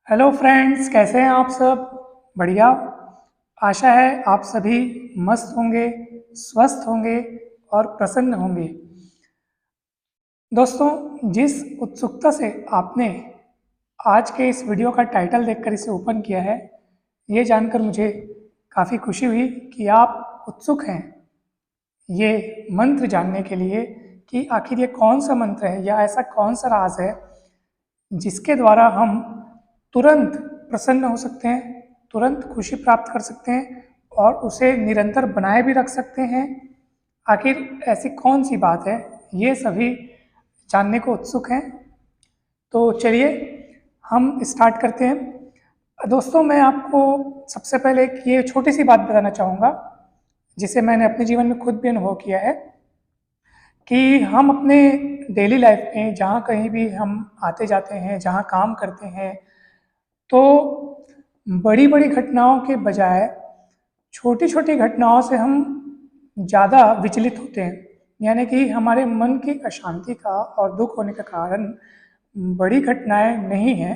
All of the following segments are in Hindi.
हेलो फ्रेंड्स, कैसे हैं आप सब? बढ़िया। आशा है आप सभी मस्त होंगे, स्वस्थ होंगे और प्रसन्न होंगे। दोस्तों, जिस उत्सुकता से आपने आज के इस वीडियो का टाइटल देखकर इसे ओपन किया है, ये जानकर मुझे काफ़ी खुशी हुई कि आप उत्सुक हैं ये मंत्र जानने के लिए कि आखिर ये कौन सा मंत्र है या ऐसा कौन सा राज है जिसके द्वारा हम तुरंत प्रसन्न हो सकते हैं, तुरंत खुशी प्राप्त कर सकते हैं और उसे निरंतर बनाए भी रख सकते हैं। आखिर ऐसी कौन सी बात है, ये सभी जानने को उत्सुक हैं। तो चलिए हम स्टार्ट करते हैं। दोस्तों, मैं आपको सबसे पहले एक ये छोटी सी बात बताना चाहूँगा जिसे मैंने अपने जीवन में खुद भी अनुभव किया है कि हम अपने डेली लाइफ में जहाँ कहीं भी हम आते जाते हैं, जहाँ काम करते हैं, तो बड़ी बड़ी घटनाओं के बजाय छोटी छोटी घटनाओं से हम ज़्यादा विचलित होते हैं। यानी कि हमारे मन की अशांति का और दुख होने का कारण बड़ी घटनाएं नहीं हैं,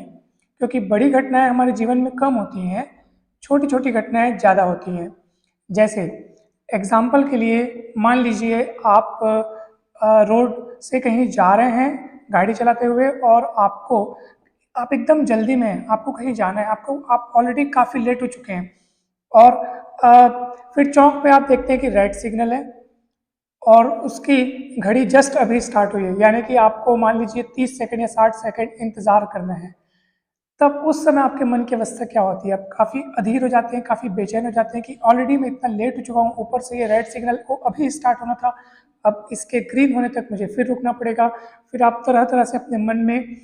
क्योंकि बड़ी घटनाएं हमारे जीवन में कम होती हैं, छोटी छोटी घटनाएं ज़्यादा होती हैं। जैसे एग्जाम्पल के लिए मान लीजिए आप रोड से कहीं जा रहे हैं गाड़ी चलाते हुए और आप एकदम जल्दी में हैं, आपको कहीं जाना है, आप ऑलरेडी काफ़ी लेट हो चुके हैं और फिर चौक पे आप देखते हैं कि रेड सिग्नल है और उसकी घड़ी जस्ट अभी स्टार्ट हुई है, यानी कि आपको मान लीजिए 30 सेकंड या 60 सेकंड इंतज़ार करना है। तब उस समय आपके मन की अवस्था क्या होती है? आप काफ़ी अधीर हो जाते हैं, काफ़ी बेचैन हो जाते हैं कि ऑलरेडी मैं इतना लेट हो चुका हूँ, ऊपर से ये रेड सिग्नल को अभी स्टार्ट होना था, अब इसके ग्रीन होने तक मुझे फिर रुकना पड़ेगा। फिर आप तरह तरह से अपने मन में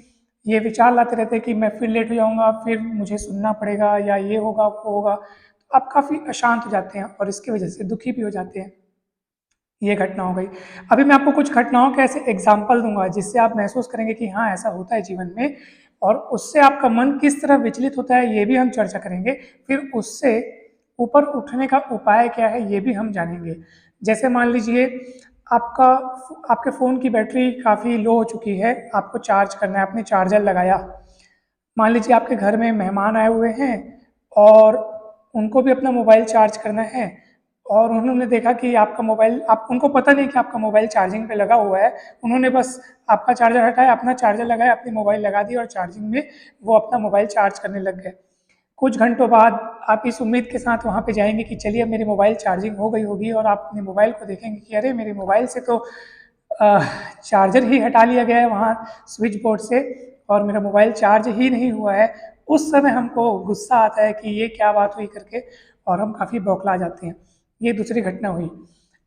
ये विचार लाते रहते हैं कि मैं फिर लेट हो जाऊँगा, फिर मुझे सुनना पड़ेगा या ये होगा वो होगा। तो आप काफ़ी अशांत हो जाते हैं और इसकी वजह से दुखी भी हो जाते हैं। ये घटना हो गई। अभी मैं आपको कुछ घटनाओं के ऐसे एग्जाम्पल दूंगा जिससे आप महसूस करेंगे कि हाँ, ऐसा होता है जीवन में, और उससे आपका मन किस तरह विचलित होता है ये भी हम चर्चा करेंगे। फिर उससे ऊपर उठने का उपाय क्या है ये भी हम जानेंगे। जैसे मान लीजिए आपका आपके फ़ोन की बैटरी काफ़ी लो हो चुकी है, आपको चार्ज करना है, आपने चार्जर लगाया। मान लीजिए आपके घर में मेहमान आए हुए हैं और उनको भी अपना मोबाइल चार्ज करना है और उन्होंने देखा कि आपका मोबाइल, आप उनको पता नहीं कि आपका मोबाइल चार्जिंग पे लगा हुआ है। उन्होंने बस आपका चार्जर हटाया, अपना चार्जर लगाया, अपनी मोबाइल लगा दी और चार्जिंग में वो अपना मोबाइल चार्ज करने लग गए। कुछ घंटों बाद आप इस उम्मीद के साथ वहाँ पे जाएंगे कि चलिए अब मेरी मोबाइल चार्जिंग हो गई होगी, और आप अपने मोबाइल को देखेंगे कि अरे मेरे मोबाइल से तो अ, चार्जर ही हटा लिया गया है वहाँ स्विच बोर्ड से और मेरा मोबाइल चार्ज ही नहीं हुआ है। उस समय हमको गुस्सा आता है कि ये क्या बात हुई करके, और हम काफ़ी बौखला जाते हैं। ये दूसरी घटना हुई।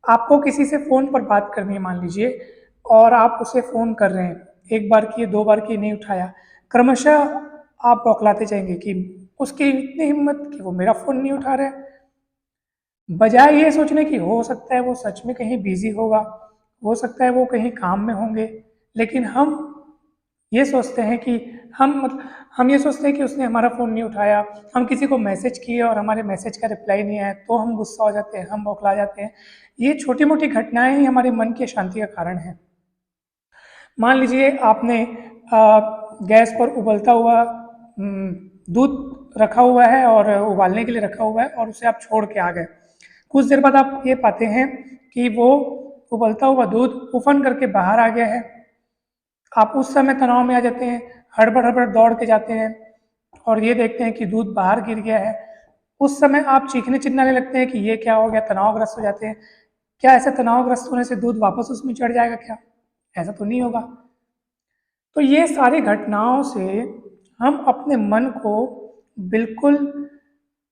आपको किसी से फ़ोन पर बात करनी है मान लीजिए, और आप उसे फ़ोन कर रहे हैं, एक बार किए, दो बार किए, नहीं उठाया। क्रमशः आप बौखलाते जाएंगे कि उसकी इतनी हिम्मत कि वो मेरा फ़ोन नहीं उठा रहा है। बजाय ये सोचने की हो सकता है वो सच में कहीं बिजी होगा, हो सकता है वो कहीं काम में होंगे, लेकिन ये सोचते हैं कि हम ये सोचते हैं कि उसने हमारा फ़ोन नहीं उठाया। हम किसी को मैसेज किए और हमारे मैसेज का रिप्लाई नहीं आया तो हम गुस्सा हो जाते हैं, हम बौखला जाते हैं। ये छोटी मोटी घटनाएं ही हमारे मन की अशांति का कारण है। मान लीजिए आपने गैस पर उबलता हुआ दूध रखा हुआ है और उबालने के लिए रखा हुआ है और उसे आप छोड़ के आ गए। कुछ देर बाद आप ये पाते हैं कि वो उबलता हुआ दूध उफन करके बाहर आ गया है। आप उस समय तनाव में आ जाते हैं, हड़बड़ हड़बड़ दौड़ के जाते हैं और ये देखते हैं कि दूध बाहर गिर गया है। उस समय आप चीखने चिल्लाने लगते हैं कि ये क्या हो गया, तनावग्रस्त हो जाते हैं। क्या ऐसे तनावग्रस्त होने से दूध वापस उसमें चढ़ जाएगा क्या? ऐसा तो नहीं होगा। तो ये सारी घटनाओं से हम अपने मन को बिल्कुल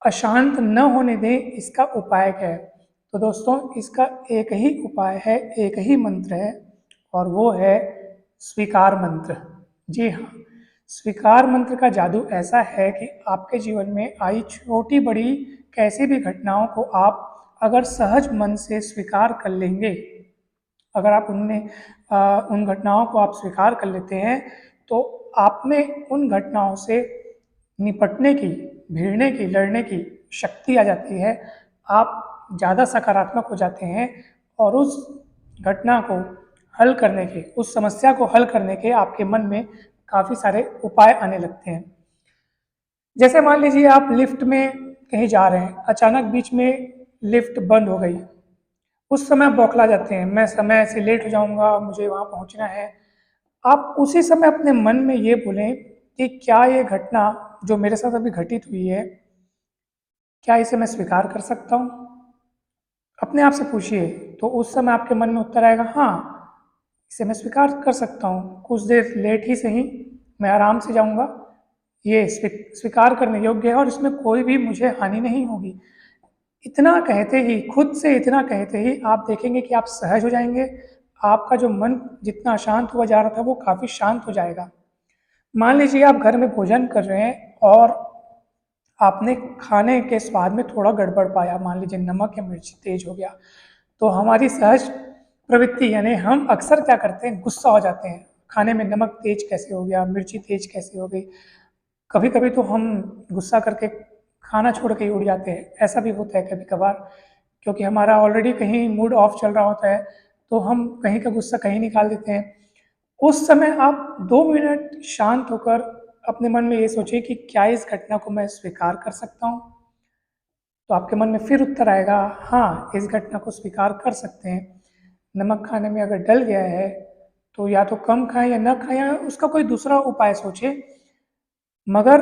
अशांत न होने दें, इसका उपाय क्या है? तो दोस्तों, इसका एक ही उपाय है, एक ही मंत्र है, और वो है स्वीकार मंत्र। जी हाँ, स्वीकार मंत्र का जादू ऐसा है कि आपके जीवन में आई छोटी बड़ी कैसी भी घटनाओं को आप अगर सहज मन से स्वीकार कर लेंगे, अगर आप उन घटनाओं को आप स्वीकार कर लेते हैं, तो आप में उन घटनाओं से निपटने की, भिड़ने की, लड़ने की शक्ति आ जाती है। आप ज़्यादा सकारात्मक हो जाते हैं और उस घटना को हल करने के, उस समस्या को हल करने के आपके मन में काफ़ी सारे उपाय आने लगते हैं। जैसे मान लीजिए आप लिफ्ट में कहीं जा रहे हैं, अचानक बीच में लिफ्ट बंद हो गई, उस समय आप बौखला जाते हैं, मैं समय से लेट हो जाऊंगा, मुझे वहां पहुंचना है। आप उसी समय अपने मन में ये बोलें कि क्या ये घटना जो मेरे साथ अभी घटित हुई है, क्या इसे मैं स्वीकार कर सकता हूँ? अपने आप से पूछिए, तो उस समय आपके मन में उत्तर आएगा, हाँ, इसे मैं स्वीकार कर सकता हूँ, कुछ देर लेट ही सही, मैं आराम से जाऊँगा, ये स्वीकार करने योग्य है और इसमें कोई भी मुझे हानि नहीं होगी। इतना कहते ही, खुद से इतना कहते ही आप देखेंगे कि आप सहज हो जाएंगे, आपका जो मन जितना अशांत हुआ जा रहा था वो काफ़ी शांत हो जाएगा। मान लीजिए आप घर में भोजन कर रहे हैं और आपने खाने के स्वाद में थोड़ा गड़बड़ पाया, मान लीजिए नमक या मिर्ची तेज हो गया, तो हमारी सहज प्रवृत्ति यानी हम अक्सर क्या करते हैं, गुस्सा हो जाते हैं, खाने में नमक तेज कैसे हो गया, मिर्ची तेज कैसे हो गई। कभी कभी तो हम गुस्सा करके खाना छोड़ के ही उड़ जाते हैं, ऐसा भी होता है कभी कभार, क्योंकि हमारा ऑलरेडी कहीं मूड ऑफ चल रहा होता है, तो हम कहीं का गुस्सा कहीं निकाल देते हैं। उस समय आप 2 मिनट शांत होकर अपने मन में ये सोचिए कि क्या इस घटना को मैं स्वीकार कर सकता हूँ? तो आपके मन में फिर उत्तर आएगा, हाँ, इस घटना को स्वीकार कर सकते हैं। नमक खाने में अगर डल गया है तो या तो कम खाएं या न खाएं, या उसका कोई दूसरा उपाय सोचें। मगर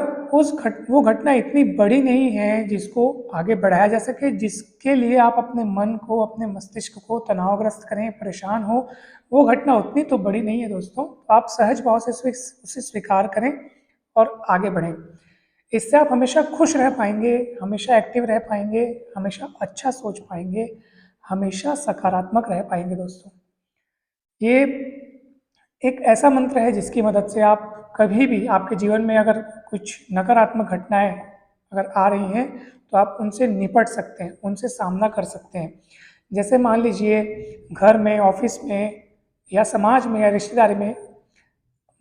वो घटना इतनी बड़ी नहीं है जिसको आगे बढ़ाया जा सके, जिसके लिए आप अपने मन को, अपने मस्तिष्क को तनावग्रस्त करें, परेशान हो। वो घटना उतनी तो बड़ी नहीं है दोस्तों, तो आप सहज भाव से उसे स्वीकार करें और आगे बढ़ें। इससे आप हमेशा खुश रह पाएंगे, हमेशा एक्टिव रह पाएंगे, हमेशा अच्छा सोच पाएंगे, हमेशा सकारात्मक रह पाएंगे दोस्तों। ये एक ऐसा मंत्र है जिसकी मदद से आप कभी भी आपके जीवन में अगर कुछ नकारात्मक घटनाएं अगर आ रही हैं तो आप उनसे निपट सकते हैं, उनसे सामना कर सकते हैं। जैसे मान लीजिए घर में, ऑफिस में या समाज में या रिश्तेदारी में,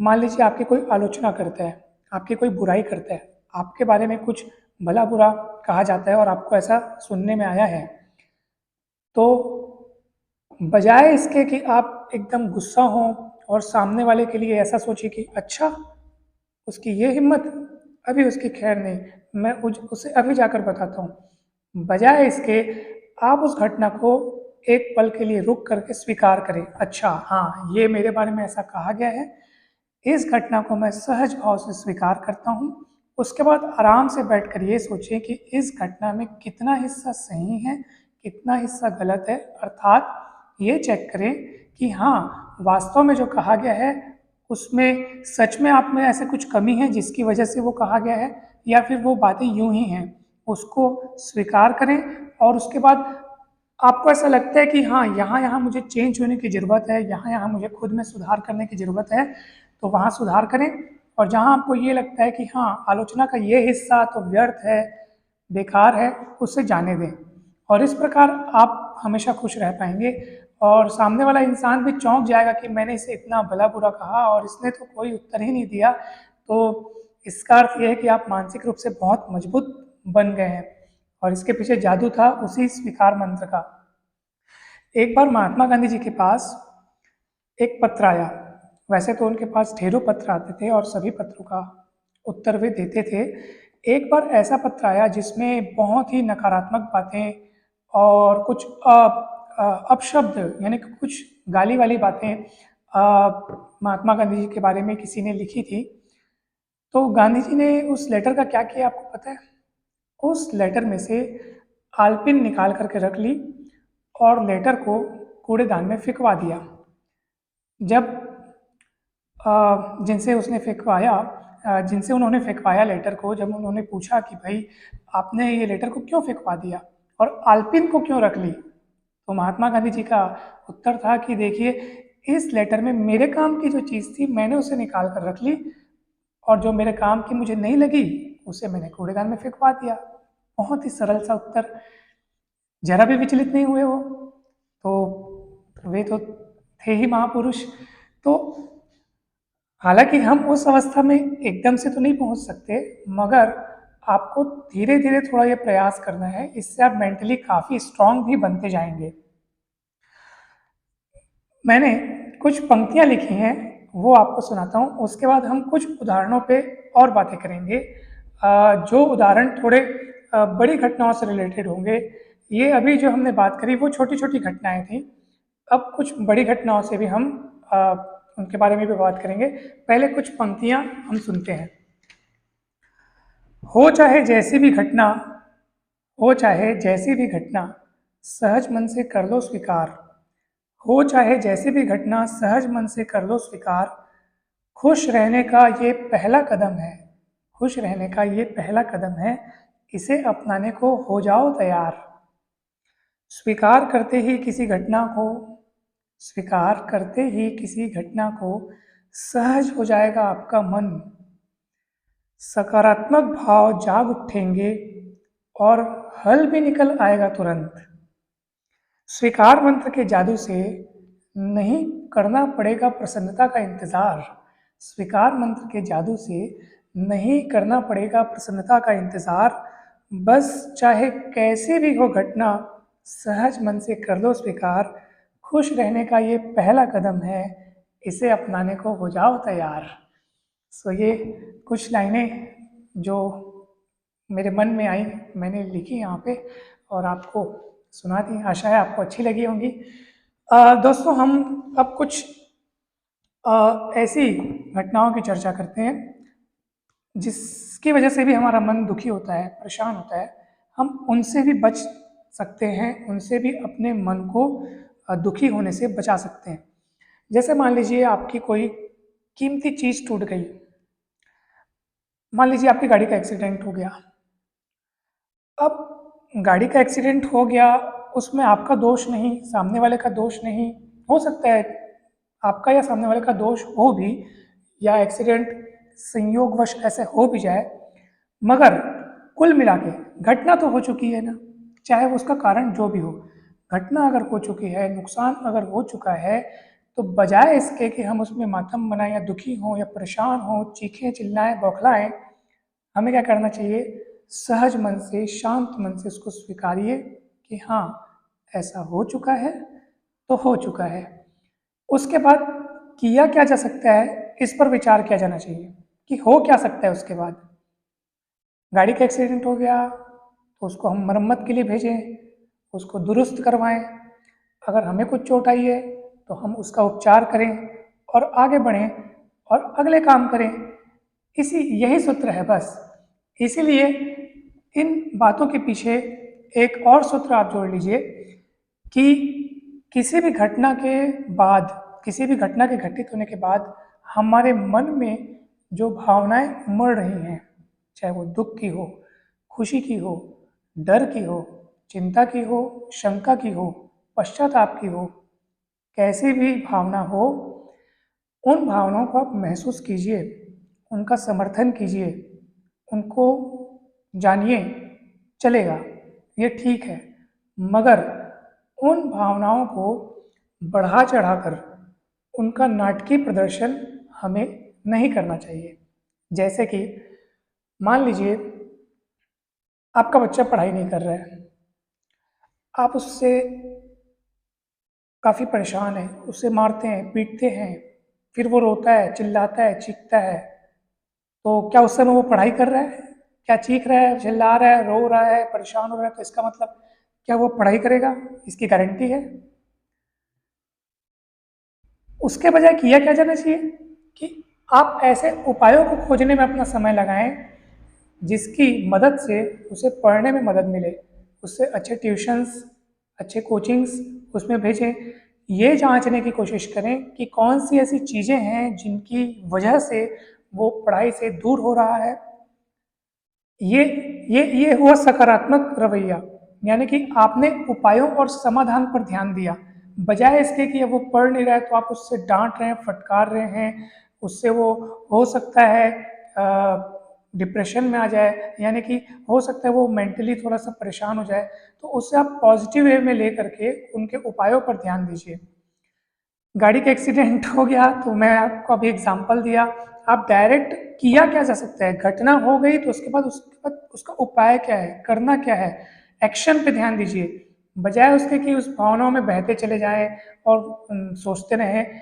मान लीजिए आपकी कोई आलोचना करता है, आपकी कोई बुराई करता है, आपके बारे में कुछ भला बुरा कहा जाता है और आपको ऐसा सुनने में आया है, तो बजाय इसके कि आप एकदम गुस्सा हों और सामने वाले के लिए ऐसा सोचिए कि अच्छा, उसकी ये हिम्मत, अभी उसकी खैर नहीं, मैं उसे अभी जाकर बताता हूँ। बजाय इसके आप उस घटना को एक पल के लिए रुक करके स्वीकार करें, अच्छा हाँ, ये मेरे बारे में ऐसा कहा गया है, इस घटना को मैं सहज भाव से स्वीकार करता हूँ। उसके बाद आराम से बैठकर ये सोचें कि इस घटना में कितना हिस्सा सही है, कितना हिस्सा गलत है, अर्थात ये चेक करें कि हाँ, वास्तव में जो कहा गया है उसमें सच में आप में ऐसे कुछ कमी है जिसकी वजह से वो कहा गया है, या फिर वो बातें यूं ही हैं। उसको स्वीकार करें और उसके बाद आपको ऐसा लगता है कि हाँ, यहाँ यहाँ मुझे चेंज होने की ज़रूरत है, यहाँ यहाँ मुझे खुद में सुधार करने की ज़रूरत है, तो वहाँ सुधार करें। और जहाँ आपको ये लगता है कि हाँ, आलोचना का ये हिस्सा तो व्यर्थ है, बेकार है, उसे जाने दें। और इस प्रकार आप हमेशा खुश रह पाएंगे और सामने वाला इंसान भी चौंक जाएगा कि मैंने इसे इतना भला बुरा कहा और इसने तो कोई उत्तर ही नहीं दिया। तो इसका अर्थ यह है कि आप मानसिक रूप से बहुत मजबूत बन गए हैं और इसके पीछे जादू था उसी स्वीकार मंत्र का। एक बार महात्मा गांधी जी के पास एक पत्र आया। वैसे तो उनके पास ढेरों पत्र आते थे और सभी पत्रों का उत्तर वे देते थे। एक बार ऐसा पत्र आया जिसमें बहुत ही नकारात्मक बातें और कुछ अपशब्द यानी कि कुछ गाली वाली बातें महात्मा गांधी जी के बारे में किसी ने लिखी थी। तो गांधी जी ने उस लेटर का क्या किया आपको पता है? उस लेटर में से आलपिन निकाल करके रख ली और लेटर को कूड़ेदान में फेंकवा दिया। जब जिनसे उन्होंने फेंकवाया लेटर को, जब उन्होंने पूछा कि भाई आपने ये लेटर को क्यों फेंकवा दिया और आलपिन को क्यों रख ली, तो महात्मा गांधी जी का उत्तर था कि देखिए, इस लेटर में मेरे काम की जो चीज़ थी मैंने उसे निकाल कर रख ली और जो मेरे काम की मुझे नहीं लगी उसे मैंने कूड़ेदान में फेंकवा दिया। बहुत ही सरल सा उत्तर, जरा भी विचलित नहीं हुए वो। तो वे तो थे ही महापुरुष। तो हालांकि हम उस अवस्था में एकदम से तो नहीं पहुंच सकते, मगर आपको धीरे धीरे थोड़ा ये प्रयास करना है, इससे आप मेंटली काफ़ी स्ट्रांग भी बनते जाएंगे। मैंने कुछ पंक्तियां लिखी हैं, वो आपको सुनाता हूँ, उसके बाद हम कुछ उदाहरणों पे और बातें करेंगे। जो उदाहरण थोड़े बड़ी घटनाओं से रिलेटेड होंगे। ये अभी जो हमने बात करी वो छोटी छोटी घटनाएं थी। अब कुछ बड़ी घटनाओं से भी हम उनके बारे में भी बात करेंगे। पहले कुछ पंक्तियां हम सुनते हैं। हो चाहे जैसी भी घटना, हो चाहे जैसी भी घटना, सहज मन से कर लो स्वीकार। हो चाहे जैसी भी घटना, सहज मन से कर लो स्वीकार। खुश रहने का ये पहला कदम है, खुश रहने का ये पहला कदम है, इसे अपनाने को हो जाओ तैयार। स्वीकार करते ही किसी घटना को, स्वीकार करते ही किसी घटना को सहज हो जाएगा आपका मन। सकारात्मक भाव जाग उठेंगे और हल भी निकल आएगा तुरंत। स्वीकार मंत्र के जादू से नहीं करना पड़ेगा प्रसन्नता का इंतजार। स्वीकार मंत्र के जादू से नहीं करना पड़ेगा प्रसन्नता का इंतजार। बस चाहे कैसी भी हो घटना, सहज मन से कर लो स्वीकार। खुश रहने का ये पहला कदम है, इसे अपनाने को हो जाओ तैयार। सो ये कुछ लाइनें जो मेरे मन में आई, मैंने लिखी यहाँ पे और आपको सुना दी। आशा है आपको अच्छी लगी होंगी। दोस्तों, हम अब कुछ ऐसी घटनाओं की चर्चा करते हैं जिसकी वजह से भी हमारा मन दुखी होता है, परेशान होता है। हम उनसे भी बच सकते हैं, उनसे भी अपने मन को दुखी होने से बचा सकते हैं। जैसे मान लीजिए आपकी कोई कीमती चीज़ टूट गई। मान लीजिए आपकी गाड़ी का एक्सीडेंट हो गया। अब गाड़ी का एक्सीडेंट हो गया, उसमें आपका दोष नहीं, सामने वाले का दोष नहीं। हो सकता है आपका या सामने वाले का दोष हो भी, या एक्सीडेंट संयोगवश ऐसे हो भी जाए, मगर कुल मिला के घटना तो हो चुकी है ना, चाहे उसका कारण जो भी हो। घटना अगर हो चुकी है, नुकसान अगर हो चुका है, तो बजाय इसके कि हम उसमें मातम बनाएं या दुखी हों या परेशान हों, चीखें चिल्लाएं बौखलाएं, हमें क्या करना चाहिए? सहज मन से, शांत मन से उसको स्वीकारिए कि हाँ, ऐसा हो चुका है तो हो चुका है। उसके बाद किया क्या जा सकता है, इस पर विचार किया जाना चाहिए कि हो क्या सकता है। उसके बाद गाड़ी का एक्सीडेंट हो गया तो उसको हम मरम्मत के लिए भेजें, उसको दुरुस्त करवाएं। अगर हमें कुछ चोट आई है तो हम उसका उपचार करें और आगे बढ़ें और अगले काम करें। यही सूत्र है बस। इसीलिए इन बातों के पीछे एक और सूत्र आप जोड़ लीजिए कि किसी भी घटना के बाद, किसी भी घटना के घटित होने के बाद हमारे मन में जो भावनाएं उमड़ रही हैं, चाहे वो दुख की हो, खुशी की हो, डर की हो, चिंता की हो, शंका की हो, पश्चाताप की हो, कैसी भी भावना हो, उन भावनाओं को आप महसूस कीजिए, उनका समर्थन कीजिए, उनको जानिए, चलेगा, ये ठीक है। मगर उन भावनाओं को बढ़ा चढ़ाकर उनका नाटकीय प्रदर्शन हमें नहीं करना चाहिए। जैसे कि मान लीजिए आपका बच्चा पढ़ाई नहीं कर रहा है, आप उससे काफ़ी परेशान हैं, उससे मारते हैं, पीटते हैं, फिर वो रोता है, चिल्लाता है, चीखता है, तो क्या उस समय वो पढ़ाई कर रहा है? क्या चीख रहा है, चिल्ला रहा है, रो रहा है, परेशान हो रहा है, तो इसका मतलब क्या वो पढ़ाई करेगा? इसकी गारंटी है? उसके बजाय किया क्या जाना चाहिए कि आप ऐसे उपायों को खोजने में अपना समय लगाएं जिसकी मदद से उसे पढ़ने में मदद मिले। उससे अच्छे ट्यूशन्स, अच्छे कोचिंग्स उसमें भेजें। ये जांचने की कोशिश करें कि कौन सी ऐसी चीज़ें हैं जिनकी वजह से वो पढ़ाई से दूर हो रहा है। ये हुआ सकारात्मक रवैया, यानी कि आपने उपायों और समाधान पर ध्यान दिया, बजाय इसके कि वो पढ़ नहीं रहा है तो आप उससे डांट रहे हैं, फटकार रहे हैं, उससे वो हो सकता है डिप्रेशन में आ जाए, यानी कि हो सकता है वो मेंटली थोड़ा सा परेशान हो जाए। तो उससे आप पॉजिटिव वे में ले करके उनके उपायों पर ध्यान दीजिए। गाड़ी का एक्सीडेंट हो गया तो मैं आपको अभी एग्जांपल दिया। आप डायरेक्ट किया क्या जा सकता है, घटना हो गई तो उसके बाद उसका उपाय क्या है, करना क्या है, एक्शन पे ध्यान दीजिए, बजाय उसके कि उस भावनाओं में बहते चले जाएं और सोचते रहें।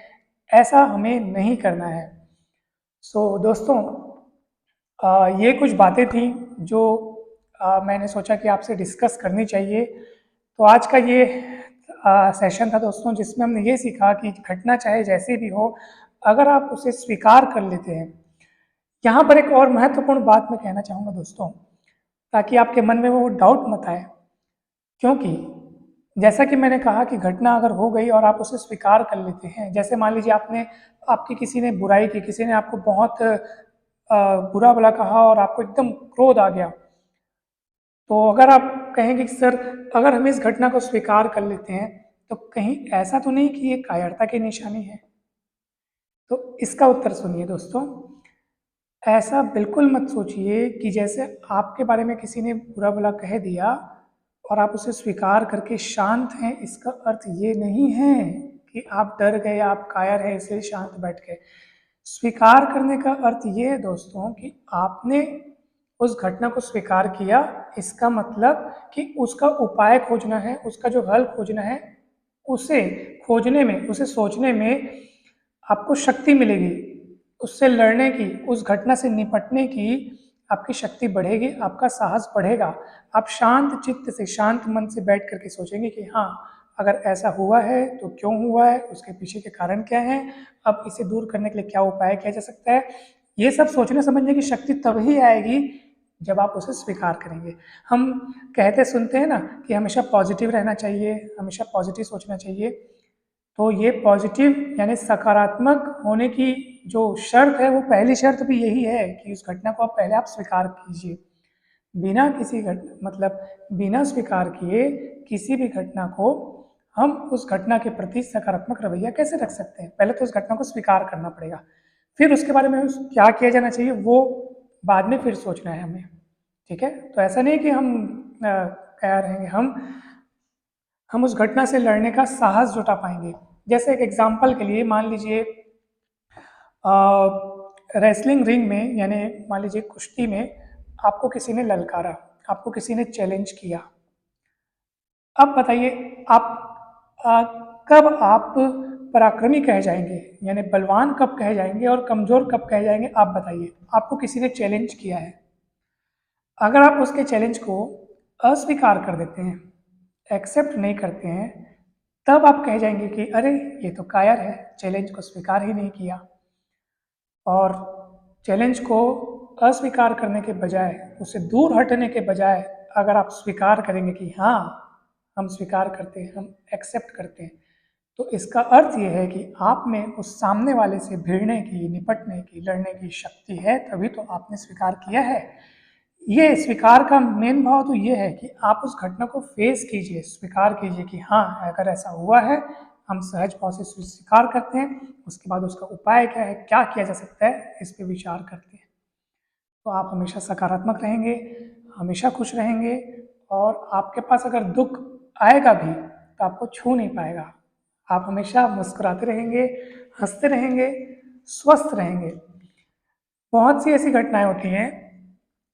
ऐसा हमें नहीं करना है। सो दोस्तों, ये कुछ बातें थी जो मैंने सोचा कि आपसे डिस्कस करनी चाहिए। तो आज का ये सेशन था दोस्तों, जिसमें हमने ये सीखा कि घटना चाहे जैसी भी हो, अगर आप उसे स्वीकार कर लेते हैं। यहाँ पर एक और महत्वपूर्ण बात मैं कहना चाहूँगा दोस्तों, ताकि आपके मन में वो डाउट मत आए। क्योंकि जैसा कि मैंने कहा कि घटना अगर हो गई और आप उसे स्वीकार कर लेते हैं, जैसे मान लीजिए आपकी किसी ने बुराई की, किसी ने आपको बहुत बुरा भला कहा और आपको एकदम क्रोध आ गया, तो अगर आप कहेंगे कि सर, अगर हम इस घटना को स्वीकार कर लेते हैं, तो कहीं ऐसा तो नहीं कि ये कायरता की निशानी है? तो इसका उत्तर सुनिए दोस्तों, ऐसा बिल्कुल मत सोचिए कि जैसे आपके बारे में किसी ने बुरा भला कह दिया और आप उसे स्वीकार करके शांत हैं, इसका अर्थ ये नहीं है कि आप डर गए, आप कायर हैं इसलिए शांत बैठ गए। स्वीकार करने का अर्थ ये है दोस्तों कि आपने उस घटना को स्वीकार किया, इसका मतलब कि उसका उपाय खोजना है, उसका जो हल खोजना है, उसे खोजने में, उसे सोचने में आपको शक्ति मिलेगी। उससे लड़ने की, उस घटना से निपटने की आपकी शक्ति बढ़ेगी, आपका साहस बढ़ेगा। आप शांत चित्त से, शांत मन से बैठ करके सोचेंगे कि हाँ, अगर ऐसा हुआ है तो क्यों हुआ है, उसके पीछे के कारण क्या हैं, अब इसे दूर करने के लिए क्या उपाय किया जा सकता है। ये सब सोचने समझने की शक्ति तभी आएगी जब आप उसे स्वीकार करेंगे। हम कहते सुनते हैं ना कि हमेशा पॉजिटिव रहना चाहिए, हमेशा पॉजिटिव सोचना चाहिए। तो ये पॉजिटिव यानी सकारात्मक होने की जो शर्त है, वो पहली शर्त भी यही है कि उस घटना को आप पहले स्वीकार कीजिए। बिना किसी मतलब बिना स्वीकार किए किसी भी घटना को हम उस घटना के प्रति सकारात्मक रवैया कैसे रख सकते हैं? पहले तो उस घटना को स्वीकार करना पड़ेगा, फिर उसके बारे में क्या किया जाना चाहिए वो बाद में फिर सोचना है हमें। ठीक है? तो ऐसा नहीं कि हम क्या रहेंगे, हम उस घटना से लड़ने का साहस जुटा पाएंगे। जैसे एक एग्जाम्पल के लिए मान लीजिए, रेसलिंग रिंग में, यानी मान लीजिए कुश्ती में, आपको किसी ने ललकारा, आपको किसी ने चैलेंज किया। अब बताइए, कब आप पराक्रमी कह जाएंगे, यानी बलवान कब कह जाएंगे और कमजोर कब कह जाएंगे? आप बताइए। आपको किसी ने चैलेंज किया है, अगर आप उसके चैलेंज को अस्वीकार कर देते हैं, एक्सेप्ट नहीं करते हैं, तब आप कह जाएंगे कि अरे ये तो कायर है, चैलेंज को स्वीकार ही नहीं किया। और चैलेंज को अस्वीकार करने के बजाय, उससे दूर हटने के बजाय, अगर आप स्वीकार करेंगे कि हाँ, हम स्वीकार करते हैं, हम एक्सेप्ट करते हैं, तो इसका अर्थ ये है कि आप में उस सामने वाले से भिड़ने की, निपटने की, लड़ने की शक्ति है, तभी तो आपने स्वीकार किया है। ये स्वीकार का मेन भाव तो ये है कि आप उस घटना को फेस कीजिए, स्वीकार कीजिए कि हाँ, अगर ऐसा हुआ है, हम सहज भाव से स्वीकार करते हैं, उसके बाद उसका उपाय क्या है, क्या किया जा सकता है, इस पे विचार करते हैं। तो आप हमेशा सकारात्मक रहेंगे, हमेशा खुश रहेंगे, और आपके पास अगर दुख आएगा भी तो आपको छू नहीं पाएगा। आप हमेशा मुस्कुराते रहेंगे, हंसते रहेंगे, स्वस्थ रहेंगे। बहुत सी ऐसी घटनाएं होती हैं,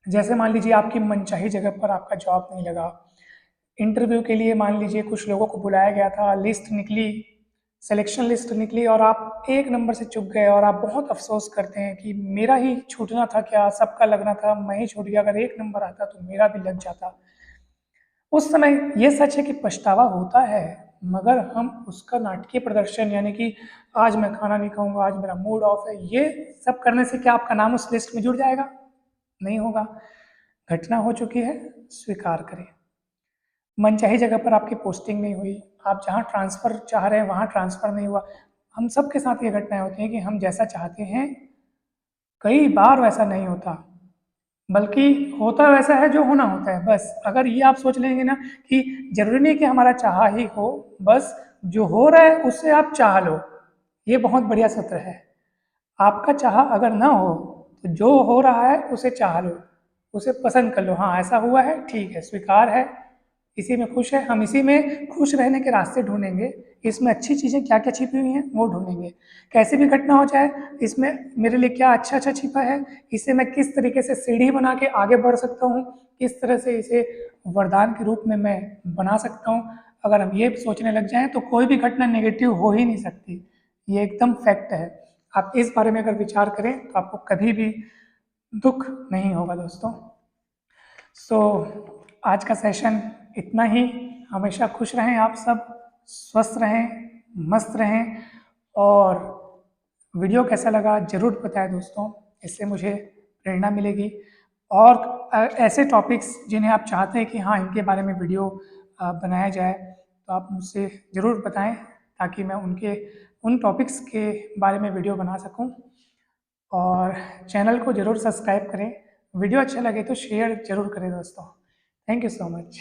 जैसे मान लीजिए आपकी मनचाही जगह पर आपका जॉब नहीं लगा, इंटरव्यू के लिए मान लीजिए कुछ लोगों को बुलाया गया था, लिस्ट निकली, सिलेक्शन लिस्ट निकली, और आप एक नंबर से चूक गए, और आप बहुत अफसोस करते हैं कि मेरा ही छूटना था क्या, सबका लगना था, मैं ही छूट गया, अगर एक नंबर आता तो मेरा भी लग जाता। उस समय ये सच है कि पछतावा होता है, मगर हम उसका नाटकीय प्रदर्शन, यानी कि आज मैं खाना नहीं खाऊंगा, आज मेरा मूड ऑफ है, ये सब करने से क्या आपका नाम उस लिस्ट में जुड़ जाएगा? नहीं होगा। घटना हो चुकी है, स्वीकार करें। मनचाही जगह पर आपकी पोस्टिंग नहीं हुई, आप जहाँ ट्रांसफ़र चाह रहे हैं वहाँ ट्रांसफ़र नहीं हुआ। हम सब के साथ ये घटनाएं होती हैं कि हम जैसा चाहते हैं, कई बार वैसा नहीं होता, बल्कि होता वैसा है जो होना होता है। बस अगर ये आप सोच लेंगे ना कि जरूरी नहीं कि हमारा चाहा ही हो, बस जो हो रहा है उससे आप चाह लो, ये बहुत बढ़िया सूत्र है। आपका चाह अगर ना हो तो जो हो रहा है उसे चाह लो, उसे पसंद कर लो। हाँ, ऐसा हुआ है, ठीक है, स्वीकार है, इसी में खुश है, हम इसी में खुश रहने के रास्ते ढूंढेंगे, इसमें अच्छी चीज़ें क्या क्या छिपी हुई हैं वो ढूंढेंगे। कैसी भी घटना हो जाए, इसमें मेरे लिए क्या अच्छा अच्छा छिपा है, इसे मैं किस तरीके से सीढ़ी बना के आगे बढ़ सकता हूँ, किस तरह से इसे वरदान के रूप में मैं बना सकता हूँ। अगर हम ये सोचने लग जाएं तो कोई भी घटना नेगेटिव हो ही नहीं सकती, ये एकदम फैक्ट है। आप इस बारे में अगर विचार करें तो आपको कभी भी दुख नहीं होगा दोस्तों। सो आज का सेशन इतना ही। हमेशा खुश रहें आप सब, स्वस्थ रहें, मस्त रहें, और वीडियो कैसा लगा ज़रूर बताएं दोस्तों, इससे मुझे प्रेरणा मिलेगी। और ऐसे टॉपिक्स जिन्हें आप चाहते हैं कि हाँ इनके बारे में वीडियो बनाया जाए, तो आप मुझसे ज़रूर बताएं ताकि मैं उन टॉपिक्स के बारे में वीडियो बना सकूं। और चैनल को ज़रूर सब्सक्राइब करें। वीडियो अच्छा लगे तो शेयर ज़रूर करें दोस्तों। Thank you so much.